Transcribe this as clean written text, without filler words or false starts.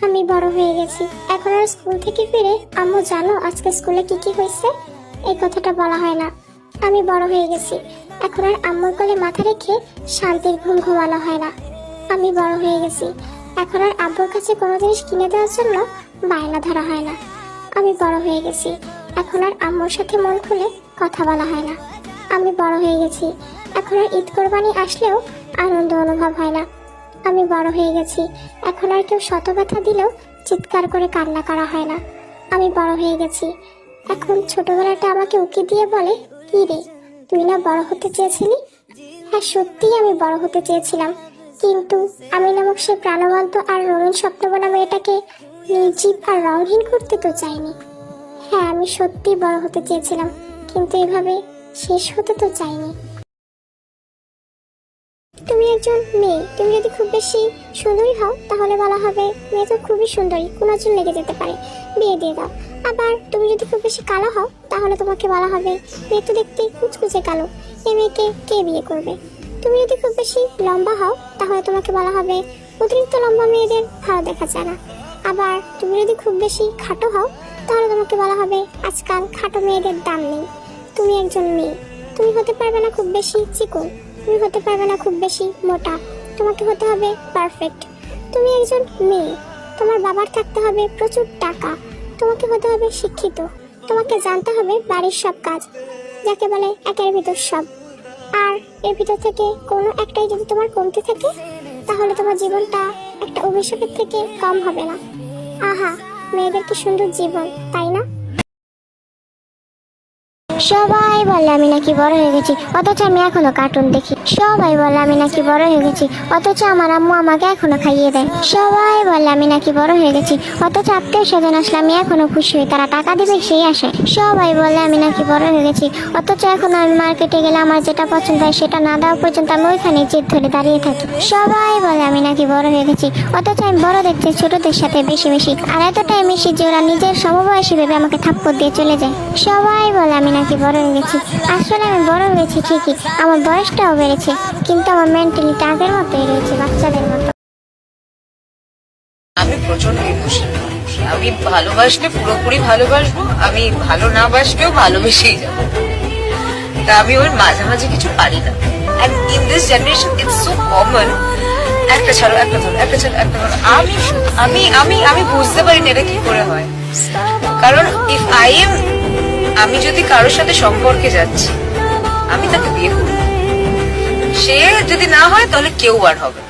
আমি বড় হয়ে গেছি। এখন আর স্কুল থেকে ফিরে আম্মু জানো আজকে স্কুলে কি কি হয়েছে, এই কথাটা বলা হয় না। আমি বড় হয়ে গেছি। এখন আর আম্মুর কোলে মাথা রেখে শান্তির ঘুম ঘুমানো হয় না। আমি বড় হয়ে গেছি। এখন আর আব্বুর কাছে কোনো জিনিস কিনে দেওয়ার জন্য বায়না ধরা হয় না। আমি বড় হয়ে গেছি। এখন আর আম্মুর সাথে মন খুলে কথা বলা হয় না। আমি বড় হয়ে গেছি। এখন আর ঈদ কোরবানি আসলেও আনন্দ অনুভব হয় না। আমি বড় হয়ে গেছি। এখন আর কেউ শত ব্যথা দিলেও চিৎকার করে কান্না করা হয় না। আমি বড় হয়ে গেছি। এখন ছোটবেলাটা আমাকে উকি দিয়ে বলে, কি রে, তুই না বড় হতে চেয়েছিলি? হ্যাঁ, সত্যিই আমি বড় হতে চেয়েছিলাম, কিন্তু আমি নামক সে প্রাণবন্ত আর রঙিন স্বপ্নবনা মেয়েটাকে নির্জীব আর রঙহীন করতে তো চাইনি। হ্যাঁ, আমি সত্যি বড় হতে চেয়েছিলাম, কিন্তু এভাবে শেষ হতে তো চাইনি। তুমি একজন মেয়ে, তুমি যদি খুব বেশি সুন্দরী হও তাহলে বলা হবে মেয়ে তো খুবই সুন্দরী, কোন নজর লেগে যেতে পারে, বিয়ে দিয়ে দাও। আবার তুমি যদি খুব বেশি কালো হও তাহলে তোমাকে বলা হবে মেয়ে তো দেখতে কুচকুচে কালো, এই মেয়েকে কে বিয়ে করবে। তুমি যদি খুব বেশি লম্বা হও তাহলে তোমাকে বলা হবে অতিরিক্ত লম্বা মেয়েদের ভালো দেখা যায় না। আবার তুমি যদি খুব বেশি খাটো হও তাহলে তোমাকে বলা হবে আজকাল খাটো মেয়েদের দাম নেই। তুমি একজন মেয়ে, তুমি হতে পারবে না খুব বেশি চিকন, তুমি হতে পারবে না খুব বেশি মোটা, তোমাকে হতে হবে পারফেক্ট। তুমি একজন মেয়ে, তোমার বাবার থাকতে হবে প্রচুর টাকা, তোমাকে হতে হবে শিক্ষিত, তোমাকে জানতে হবে বাড়ির সব কাজ, যাকে বলে একের ভিতর সব। আর এর ভিতর থেকে কোনো একটাই যদি তোমার কমতে থাকে তাহলে তোমার জীবনটা একটা অভিশাপের থেকে কম হবে না। আহা, মেয়েদের কি সুন্দর জীবন, তাই না? সবাই বলে আমি নাকি বড় হয়ে গেছি, অথচ আমি এখনো কার্টুন দেখি। সবাই বলে আমি নাকি বড় হয়ে গেছি, অথচ আমার আম্মু আমাকে এখনো খাইয়ে দেয়। সবাই বলে আমি নাকি বড় হয়ে গেছি, অথচ আত্মীয় স্বজন আসলে আমি এখনো খুশি হই, তারা টাকা দিবে সেই আসে। সবাই বলে আমি নাকি বড় হয়ে গেছি, অথচ এখনো আমি মার্কেটে গেলে আমার যেটা পছন্দ হয় সেটা না দেওয়া পর্যন্ত আমি ওইখানে জিদ ধরে দাঁড়িয়ে থাকি। সবাই বলে আমি নাকি বড় হয়ে গেছি, অথচ আমি বড়দের চেয়ে ছোটদের সাথে বেশি মিশি, আর এতটাই মিশি যে ওরা নিজের সমবয়সী ভেবে আমাকে থাপ্পড় দিয়ে চলে যায়। সবাই বলে আমি নাকি বড় হয়ে গেছি, আসলে আমি বড় হয়েছি ঠিকই, আমার বয়সটাও বেড়েছে, কিন্তু আমার মেন্টালিটি আগের মতোই রয়েছে, বাচ্চাদের মতো। আমি প্রচন্ড ইমোশনাল। আমি ভালোবাসলে পুরোপুরি ভালোবাসবো, আমি ভালো না বাসলেও ভালোবেসেই যাবো। তা আমি ওর মাঝামাঝি কিছু পারি না। And in this generation it's so common, একটা ছাড়ো একটা ধরো, একটা ছাড়ো একটা ধরো। আমি আমি আমি বুঝতে পারি না এটা কি করে হয়। কারণ ইফ আমি যদি কারোর সাথে সম্পর্কে যাচ্ছি, আমি তাকে বিয়ে করবো, সে যদি না হয় তাহলে কেউ আর হবে না।